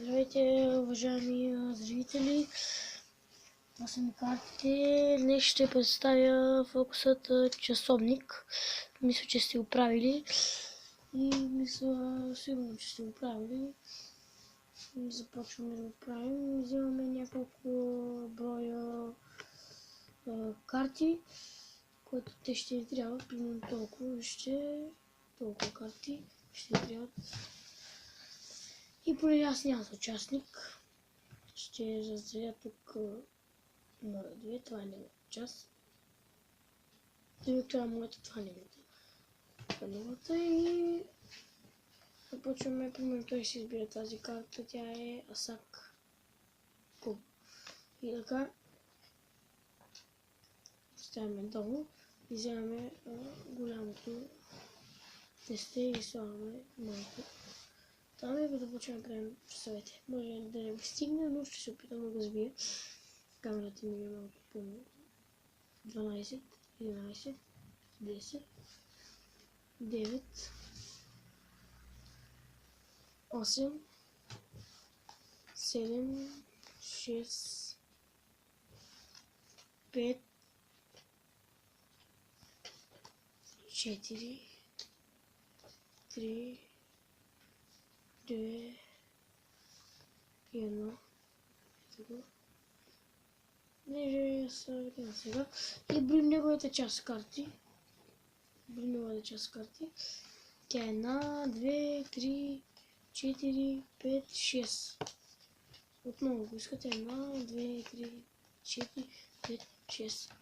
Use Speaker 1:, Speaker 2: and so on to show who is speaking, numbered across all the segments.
Speaker 1: Здравейте, уважаеми зрители! Това са ми картите. Днес ще представя фокусът часовник. Мисля, че сте го правили. И мисля сигурно, че сте го правили. Започваме да го правим. Взимаме няколко броя карти, които те ще ни трябват. Примерно толкова карти ще ни трябват. И понеже аз нямам участник, ще разделя тук на две. Това е неговата част. Това е моята, това е неговата. Това е неговата и започваме. Примерно той ще избира тази карта. Тя е Асак Куб. И така оставяме долу и вземаме голямото тесте и слагаме малко. Там е да почнем да правим часовете. Може да не го стигне, но ще се опитам да го сбия. Камерата ми е малко по 12, 11, 10, 9, 8, 7, 6, 5, 4, 3, 2, 1. Понеже са сега. И броим неговата част карти. Тя е 1, 2, 3, 4, 5, 6. Отново го искате. 1, 2, 3, 4, 5, 6.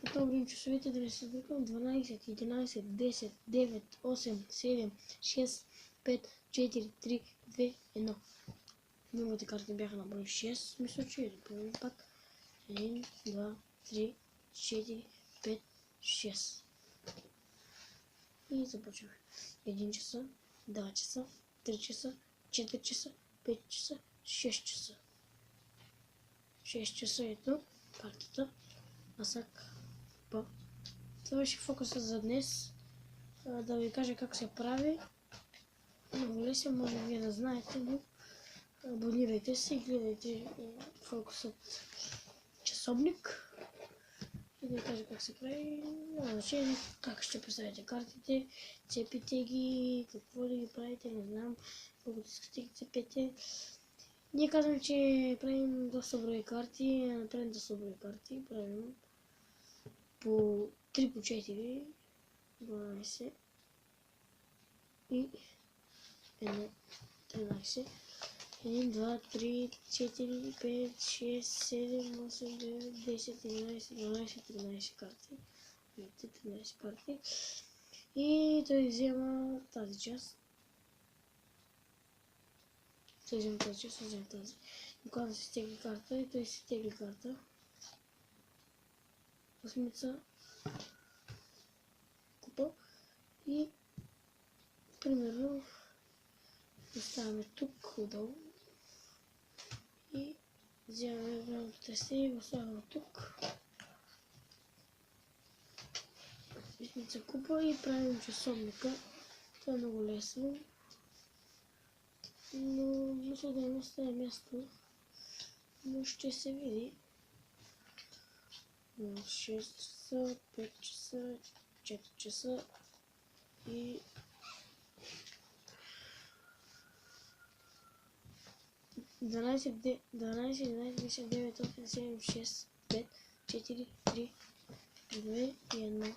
Speaker 1: Потом броим часовете, да не се сбъркам. 12, 11, 10, 9, 8, 7, 6, 5, 4, 3, 2, 1. Неговите карти бяха на брой 6. Мисля, че да пробвам пак. 1, 2, 3, 4, 5, 6. И започваме. 1 часа, 2 часа, 3 часа, 4 часа, 5 часа, 6 часа. 6 часа ето картата. Асак П. Това беше фокуса за днес. Да ви кажа как се прави. Много лесно, може вие да знаете, но абонирайте се и гледайте фокусът часовник. И да ви кажа как се прави. Няма значение как ще представите картите, цепите ги, какво да ги правите, не знам, колкото искате ги цепете. Ние казваме, че правим доста брои карти, направим доста брои карти, правим по 3 по 4, 12 и 1, 13. 1, 2, 3, 4, 5, 6, 7, 8, 9, 10, 11, 12, 13 карти. Видите, 13 карти. И той взема тази част. Той взема тази част, той взема тази. И когато се тегли карта, и той се тегли карта. Осмица. Купа. И примерно оставяме тук отдолу. И вземаме голямото тесте и го слагаме тук. Осмица купа и правим часовника. Това е много лесно. Но мисля да не остане място. Но ще се види. 6 часа, 5 часа, 4 часа и 12, 11, 10, 9, 8, 7, 6, 5, 4, 3, 2 и 1.